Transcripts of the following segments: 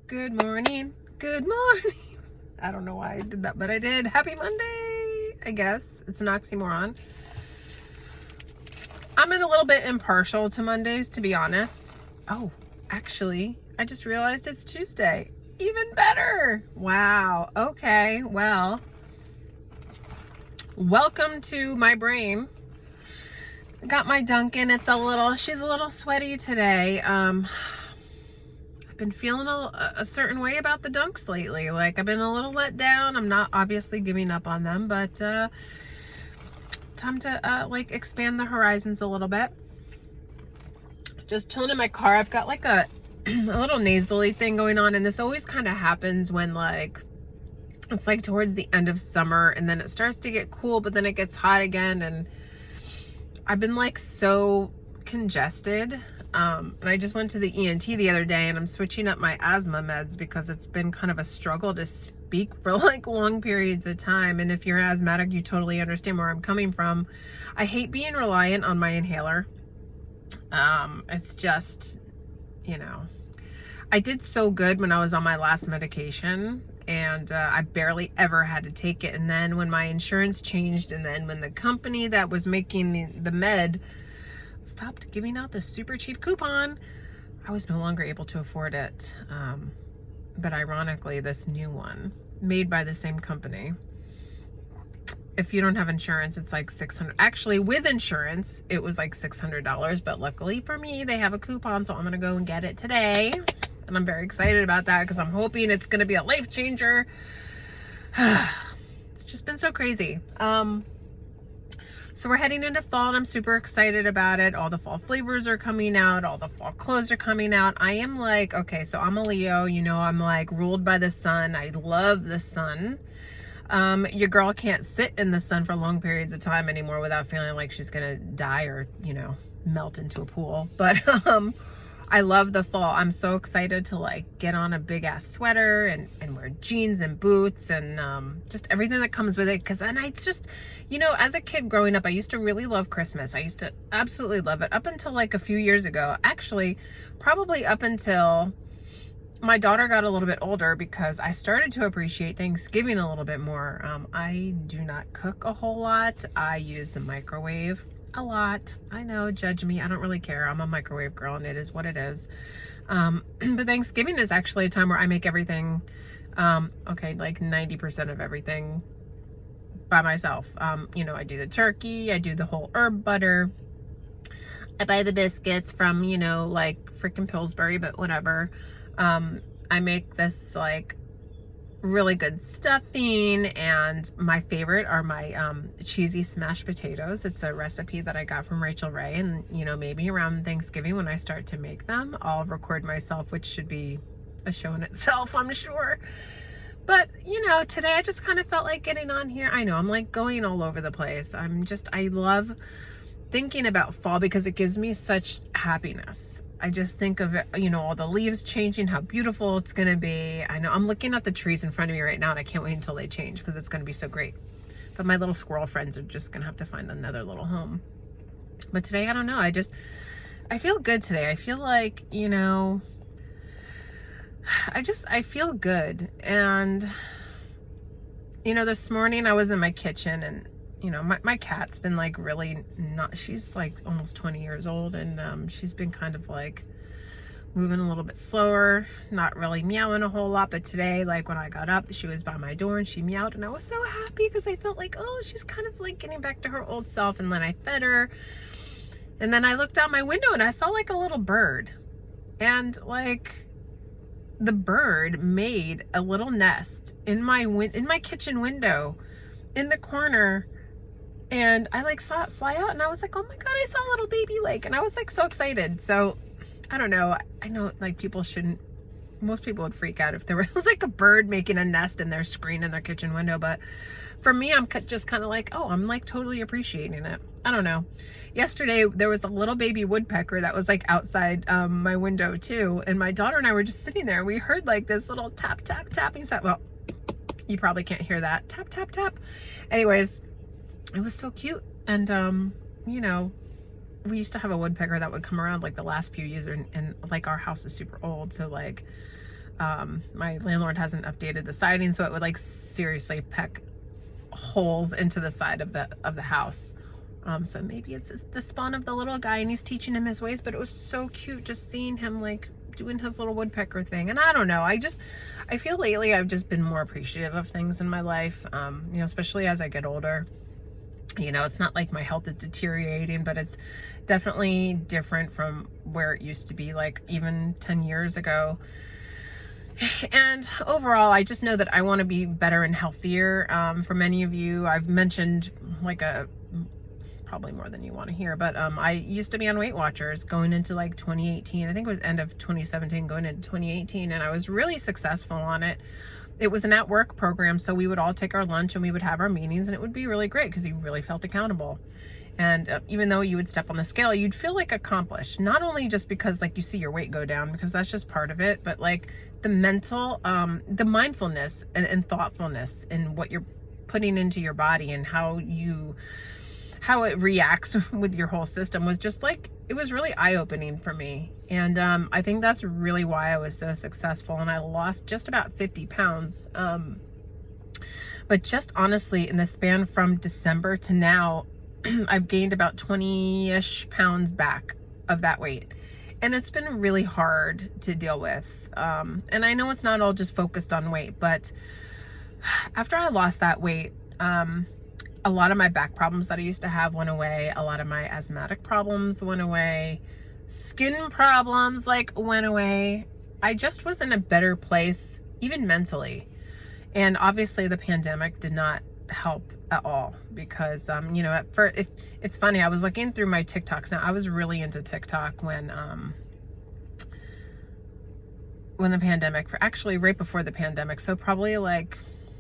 Good morning. Good morning. I don't know why I did that, but I did. Happy Monday, I guess. It's an oxymoron. I'm a little bit impartial to Mondays, to be honest. Oh, actually, I just realized it's Tuesday. Even better. Wow. Okay, well, welcome to my brain. I got my Dunkin. She's a little sweaty today. I've been feeling a certain way about the Dunks lately. Like, I've been a little let down. I'm not obviously giving up on them, but time to like expand the horizons a little bit. Just chilling in my car. I've got like a little nasally thing going on, and this always kind of happens when like it's like towards the end of summer, and then it starts to get cool, but then it gets hot again, and I've been like so congested. And I just went to the ENT the other day, and I'm switching up my asthma meds because it's been kind of a struggle to speak for like long periods of time. And if you're asthmatic, you totally understand where I'm coming from. I hate being reliant on my inhaler. It's just, I did so good when I was on my last medication, and I barely ever had to take it. And then when my insurance changed, and then when the company that was making the med stopped giving out the super cheap coupon, I was no longer able to afford it. But ironically, this new one made by the same company, if you don't have insurance, it's like $600. Actually, with insurance, it was like $600, but luckily for me, they have a coupon, so I'm gonna go and get it today. And I'm very excited about that because I'm hoping it's gonna be a life changer. It's just been so crazy. So we're heading into fall, and I'm super excited about it. All the fall flavors are coming out. All the fall clothes are coming out. I am like, okay, so I'm a Leo, I'm like ruled by the sun. I love the sun. Your girl can't sit in the sun for long periods of time anymore without feeling like she's gonna die or, melt into a pool. But I love the fall. I'm so excited to like get on a big ass sweater and wear jeans and boots and just everything that comes with it. And it's just, as a kid growing up, I used to really love Christmas. I used to absolutely love it up until like a few years ago. Actually, probably up until my daughter got a little bit older, because I started to appreciate Thanksgiving a little bit more. I do not cook a whole lot. I use the microwave a lot. I know, judge me. I don't really care. I'm a microwave girl, and it is what it is. But Thanksgiving is actually a time where I make everything, like 90% of everything by myself. I do the turkey, I do the whole herb butter. I buy the biscuits from, like freaking Pillsbury, but whatever. I make this like really good stuffing, and my favorite are my cheesy smashed potatoes. It's a recipe that I got from Rachel Ray, and maybe around Thanksgiving when I start to make them, I'll record myself, which should be a show in itself, I'm sure. But today I just kind of felt like getting on here. I know I'm like going all over the place. I love thinking about fall because it gives me such happiness. I just think of it, all the leaves changing, how beautiful it's going to be. I know I'm looking at the trees in front of me right now, and I can't wait until they change because it's going to be so great. But my little squirrel friends are just going to have to find another little home. But today, I don't know. I feel good today. I feel like, I feel good. And, this morning I was in my kitchen, and my cat's been like really not, she's like almost 20 years old, and she's been kind of like moving a little bit slower, not really meowing a whole lot. But today, like when I got up, she was by my door and she meowed, and I was so happy because I felt like, oh, she's kind of like getting back to her old self. And then I fed her, and then I looked out my window and I saw like a little bird, and like the bird made a little nest in my kitchen window in the corner. And I like saw it fly out, and I was like, oh my God, I saw a little baby lake. And I was like so excited. So I don't know. I know like most people would freak out if there was like a bird making a nest in their screen in their kitchen window. But for me, I'm just kind of like, oh, I'm like totally appreciating it. I don't know. Yesterday, there was a little baby woodpecker that was like outside my window too. And my daughter and I were just sitting there, and we heard like this little tap, tap, tapping sound. Well, you probably can't hear that. Tap, tap, tap. Anyways, it was so cute. And we used to have a woodpecker that would come around like the last few years, and like our house is super old, so like My landlord hasn't updated the siding, so it would like seriously peck holes into the side of the house. So maybe it's the spawn of the little guy and he's teaching him his ways, but it was so cute just seeing him like doing his little woodpecker thing. And I don't know, I feel lately I've just been more appreciative of things in my life, you know, especially as I get older. You know, it's not like my health is deteriorating, but it's definitely different from where it used to be, like even 10 years ago. And overall, I just know that I want to be better and healthier. For many of you, I've mentioned like probably more than you want to hear, but I used to be on Weight Watchers going into like 2018. I think it was end of 2017 going into 2018, and I was really successful on it. It was an at-work program, so we would all take our lunch and we would have our meetings, and it would be really great because you really felt accountable. And even though you would step on the scale, you'd feel like accomplished, not only just because like you see your weight go down, because that's just part of it, but like the mental, the mindfulness and thoughtfulness in what you're putting into your body and how it reacts with your whole system was just like, it was really eye-opening for me. And I think that's really why I was so successful, and I lost just about 50 pounds. But just honestly, in the span from December to now, I've gained about 20-ish pounds back of that weight. And it's been really hard to deal with. And I know it's not all just focused on weight, but after I lost that weight, a lot of my back problems that I used to have went away. A lot of my asthmatic problems went away. Skin problems went away. I just was in a better place, even mentally. And obviously the pandemic did not help at all because, you know, at first, it's funny, I was looking through my TikToks. Now, I was really into TikTok when the pandemic, actually right before the pandemic. So probably like,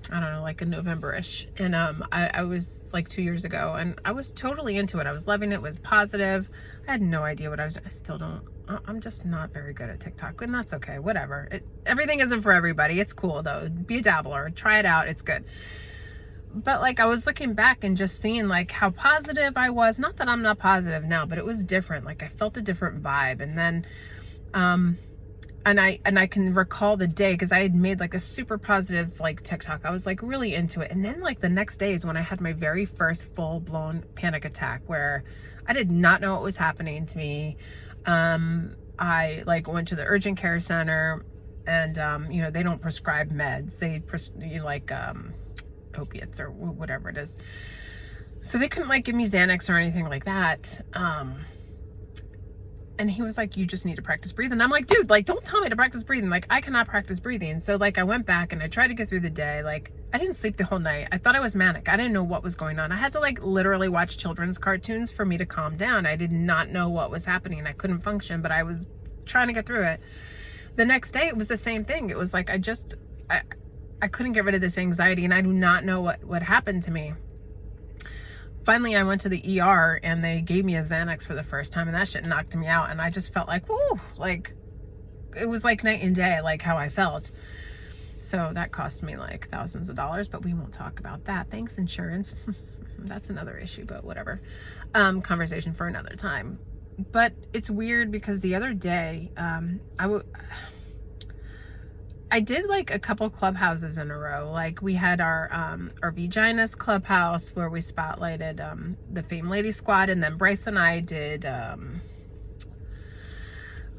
I don't know, like in November-ish. And I was like 2 years ago, and I was totally into it. I was loving it. It was positive. I had no idea what I was doing. I still don't. I'm just not very good at TikTok, and that's okay. Whatever. Everything isn't for everybody. It's cool though. Be a dabbler. Try it out. It's good. But like I was looking back and just seeing like how positive I was. Not that I'm not positive now, but it was different. Like I felt a different vibe. And then and I can recall the day because I had made like a super positive like TikTok. I was like really into it. And then like the next day is when I had my very first full-blown panic attack where I did not know what was happening to me. I like went to the urgent care center, and you know, they don't prescribe meds. They like opiates or whatever it is. So they couldn't like give me Xanax or anything like that. And he was like, you just need to practice breathing. I'm like, dude, like, don't tell me to practice breathing. Like, I cannot practice breathing. So like I went back and I tried to get through the day. Like I didn't sleep the whole night. I thought I was manic. I didn't know what was going on. I had to like literally watch children's cartoons for me to calm down. I did not know what was happening. I couldn't function, but I was trying to get through it. The next day, it was the same thing. It was like, I couldn't get rid of this anxiety, and I do not know what happened to me. Finally, I went to the ER and they gave me a Xanax for the first time, and that shit knocked me out. And I just felt like, whoo, like it was like night and day, like how I felt. So that cost me like thousands of dollars, but we won't talk about that. Thanks, insurance. That's another issue, but whatever. Conversation for another time. But it's weird because the other day, I did like a couple clubhouses in a row. Like we had our Vaginas clubhouse where we spotlighted the Fame Lady Squad, and then Bryce and I did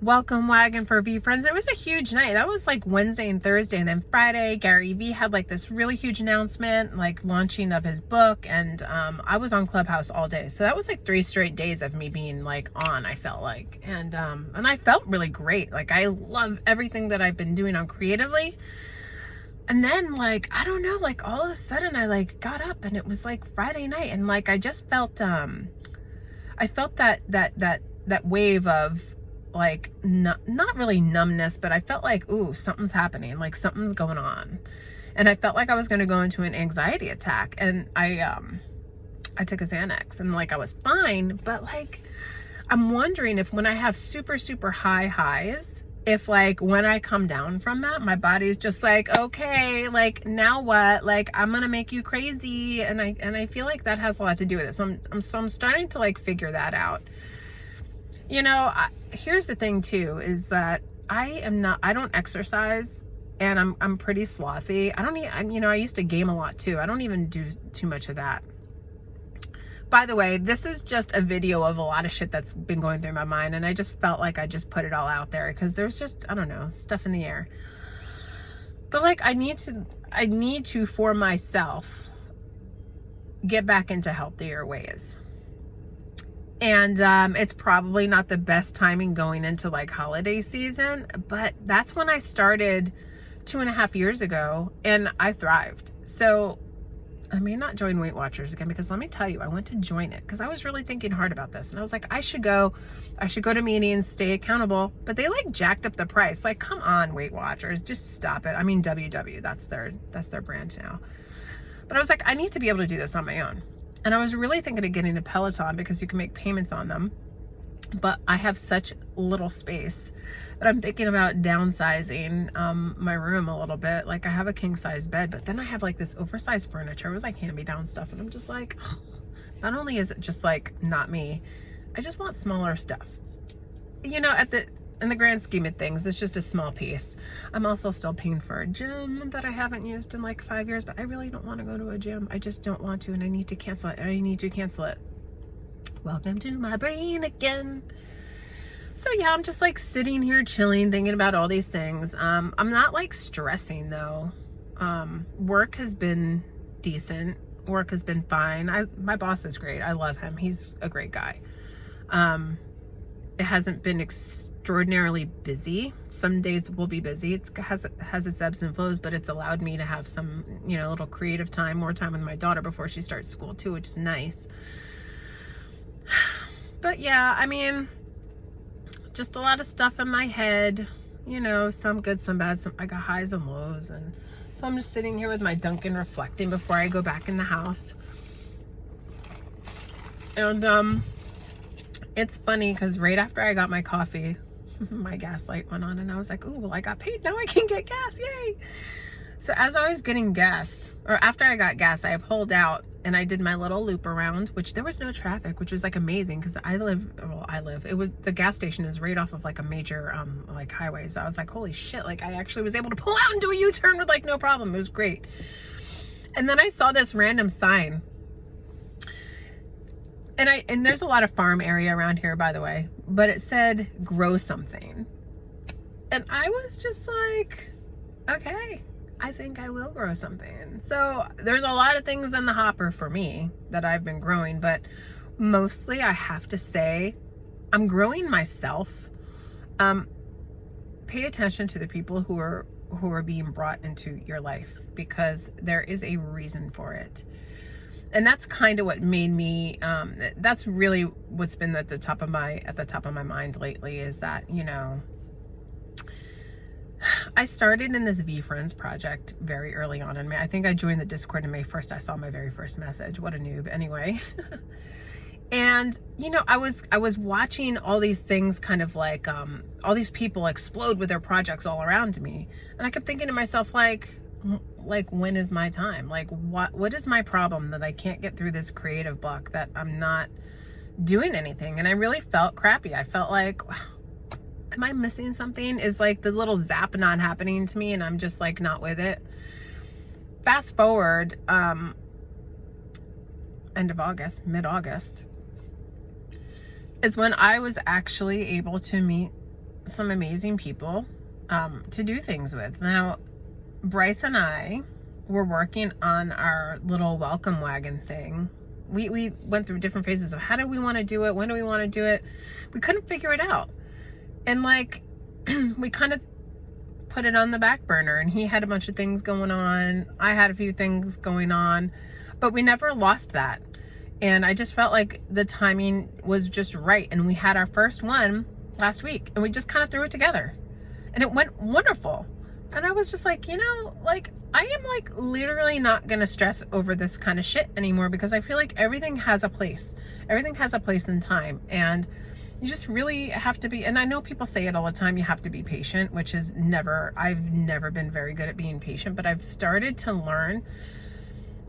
Welcome Wagon for V Friends. It was a huge night. That was like Wednesday and Thursday, and then Friday Gary V had like this really huge announcement, like launching of his book, and I was on Clubhouse all day. So that was like 3 straight days of me being like on, I felt like, and I felt really great. Like I love everything that I've been doing on creatively. And then like, I don't know, like all of a sudden I like got up and it was like Friday night, and like I just felt I felt that wave of like not really numbness, but I felt like, ooh, something's happening, like something's going on. And I felt like I was going to go into an anxiety attack, and I took a Xanax, and like I was fine, but like I'm wondering if when I have super high highs, if like when I come down from that, my body's just like, okay, like now what? Like I'm gonna make you crazy. And I feel like that has a lot to do with it. So I'm starting to like figure that out. You know, here's the thing too, is that I don't exercise, and I'm pretty slothy. I used to game a lot too. I don't even do too much of that. By the way, this is just a video of a lot of shit that's been going through my mind, and I just felt like I just put it all out there because there's just, I don't know, stuff in the air. But like, I need to for myself get back into healthier ways. And it's probably not the best timing going into like holiday season, but that's when I started 2.5 years ago, and I thrived. So I may not join Weight Watchers again, because let me tell you, I went to join it because I was really thinking hard about this, and I was like, I should go to meetings, stay accountable, but they like jacked up the price. Like, come on, Weight Watchers, just stop it. I mean, WW, that's their brand now. But I was like, I need to be able to do this on my own. And I was really thinking of getting a Peloton because you can make payments on them, but I have such little space that I'm thinking about downsizing my room a little bit. Like, I have a king size bed, but then I have like this oversized furniture. It was like hand-me-down stuff, and I'm just like, oh, not only is it just like not me, I just want smaller stuff. You know, in the grand scheme of things, it's just a small piece. I'm also still paying for a gym that I haven't used in like 5 years, but I really don't want to go to a gym. I just don't want to, and I need to cancel it. Welcome to my brain again. So yeah, I'm just like sitting here chilling, thinking about all these things. I'm not like stressing though. Work has been decent. Work has been fine. My boss is great. I love him. He's a great guy. It hasn't been extraordinarily busy. Some days will be busy. It has its ebbs and flows, but it's allowed me to have some, little creative time, more time with my daughter before she starts school too, which is nice. But yeah, I mean, just a lot of stuff in my head, some good, some bad, I got highs and lows. And so I'm just sitting here with my Dunkin reflecting before I go back in the house. And it's funny because right after I got my coffee, my gas light went on, and I was like, ooh, well, I got paid, now I can get gas, yay. So as I was getting gas, or after I got gas, I pulled out and I did my little loop around, which there was no traffic, which was like amazing because the gas station is right off of like a major like highway. So I was like, holy shit, like I actually was able to pull out and do a U-turn with like no problem. It was great. And then I saw this random sign, and there's a lot of farm area around here, by the way, but it said grow something. And I was just like, okay, I think I will grow something. So there's a lot of things in the hopper for me that I've been growing, but mostly I have to say I'm growing myself. Pay attention to the people who are being brought into your life, because there is a reason for it. And that's kind of what made me, that's really what's been at the top of my mind lately, is that, I started in this VFriends project very early on in May. I think I joined the Discord in May 1st. I saw my very first message. What a noob. Anyway. And, I was watching all these things kind of like, all these people explode with their projects all around me. And I kept thinking to myself, like, when is my time? Like, what is my problem that I can't get through this creative block, that I'm not doing anything? And I really felt crappy. I felt like, am I missing something? Is like the little zap not happening to me, and I'm just like not with it? Fast forward, end of August, mid-August, is when I was actually able to meet some amazing people to do things with. Now, Bryce and I were working on our little welcome wagon thing. We went through different phases of how do we want to do it? When do we want to do it? We couldn't figure it out. And like, we kind of put it on the back burner, and he had a bunch of things going on. I had a few things going on, but we never lost that. And I just felt like the timing was just right. And we had our first one last week, and we just kind of threw it together, and it went wonderful. And I was just like, like, I am like literally not going to stress over this kind of shit anymore, because I feel like everything has a place. Everything has a place in time. And you just really have to be, and I know people say it all the time, you have to be patient, which is I've never been very good at being patient, but I've started to learn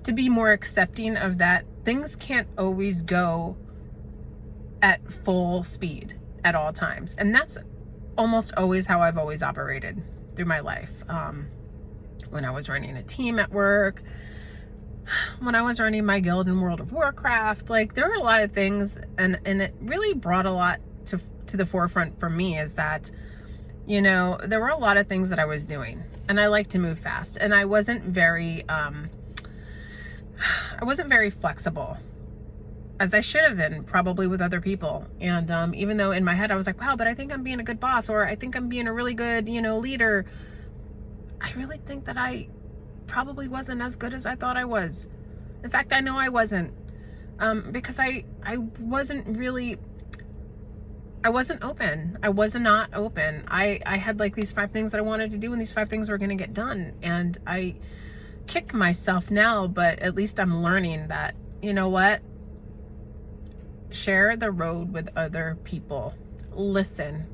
to be more accepting of that. Things can't always go at full speed at all times. And that's almost always how I've always operated through my life. When I was running a team at work, when I was running my guild in World of Warcraft, like there were a lot of things, and it really brought a lot to the forefront for me, is that, you know, there were a lot of things that I was doing, and I like to move fast, and I wasn't very flexible as I should have been, probably with other people. And even though in my head I was like, wow, but I think I'm being a good boss, or I think I'm being a really good, you know, leader, I really think that I probably wasn't as good as I thought I was. In fact, I know I wasn't, because I wasn't open. I was not open. I had like these 5 things that I wanted to do, and these 5 things were going to get done. And I kick myself now, but at least I'm learning that, you know what? Share the road with other people. Listen.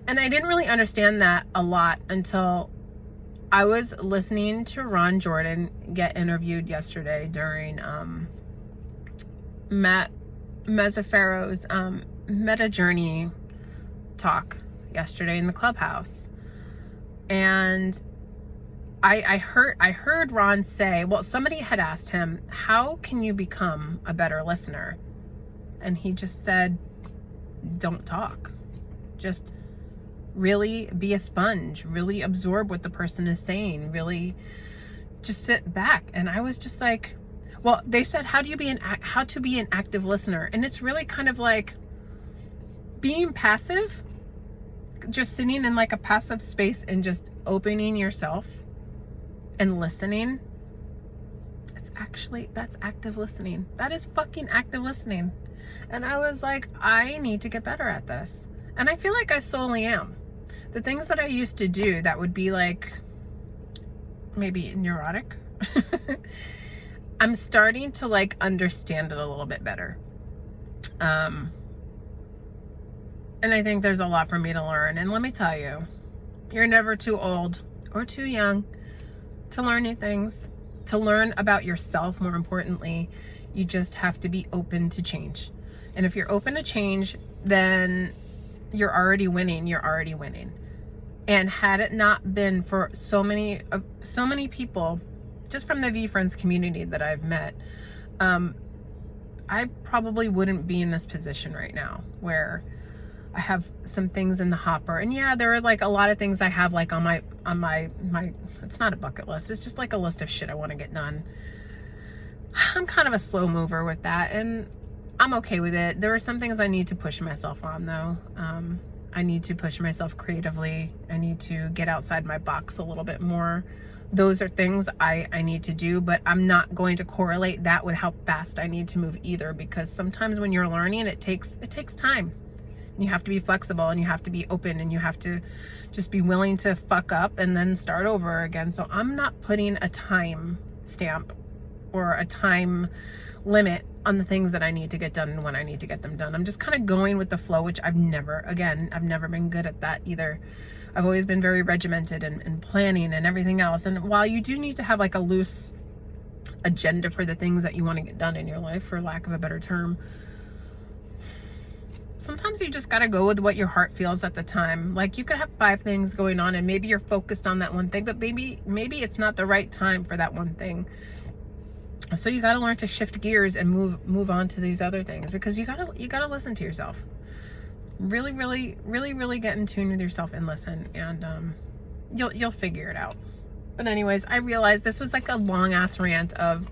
And I didn't really understand that a lot until I was listening to Ron Jordan get interviewed yesterday during Matt Mazzaferro's Meta Journey talk yesterday in the clubhouse. And I heard Ron say, well, somebody had asked him, how can you become a better listener? And he just said, don't talk. Just really be a sponge, really absorb what the person is saying, really just sit back. And I was just like, well, they said, how to be an active listener. And it's really kind of like being passive, just sitting in like a passive space and just opening yourself and listening. That's active listening. That is fucking active listening. And I was like, I need to get better at this. And I feel like I slowly am. The things that I used to do that would be like maybe neurotic, I'm starting to like understand it a little bit better. And I think there's a lot for me to learn. And let me tell you, you're never too old or too young to learn new things, to learn about yourself. More importantly, you just have to be open to change. And if you're open to change, then you're already winning. And had it not been for so many people, just from the VFriends community that I've met, I probably wouldn't be in this position right now, where I have some things in the hopper. And yeah, there are like a lot of things I have like on my it's not a bucket list. It's just like a list of shit I want to get done. I'm kind of a slow mover with that, and I'm okay with it. There are some things I need to push myself on though. I need to push myself creatively. I need to get outside my box a little bit more. Those are things I need to do, but I'm not going to correlate that with how fast I need to move either, because sometimes when you're learning, it takes time. You have to be flexible, and you have to be open, and you have to just be willing to fuck up and then start over again. So I'm not putting a time stamp or a time limit on the things that I need to get done and when I need to get them done. I'm just kind of going with the flow, which I've never been good at that either. I've always been very regimented and planning and everything else. And while you do need to have like a loose agenda for the things that you want to get done in your life, for lack of a better term, sometimes you just got to go with what your heart feels at the time. Like you could have 5 things going on, and maybe you're focused on that one thing, but maybe it's not the right time for that one thing. So you got to learn to shift gears and move on to these other things, because you got to listen to yourself. Really get in tune with yourself and listen, and you'll figure it out. But anyways, I realized this was like a long ass rant of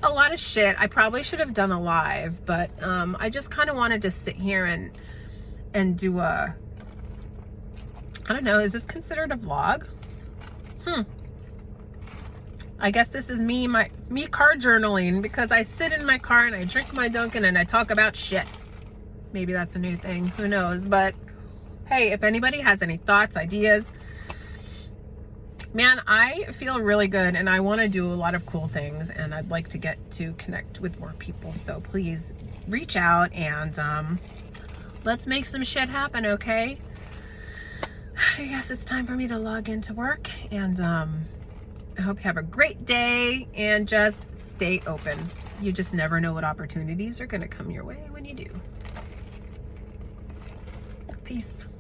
a lot of shit. I probably should have done a live, but I just kind of wanted to sit here and do a, I don't know, is this considered a vlog? I guess this is me car journaling, because I sit in my car and I drink my Dunkin and I talk about shit. Maybe that's a new thing, who knows? But hey, if anybody has any thoughts, ideas, man, I feel really good and I want to do a lot of cool things, and I'd like to get to connect with more people. So please reach out and let's make some shit happen, okay? I guess it's time for me to log into work, and I hope you have a great day and just stay open. You just never know what opportunities are going to come your way when you do. Peace.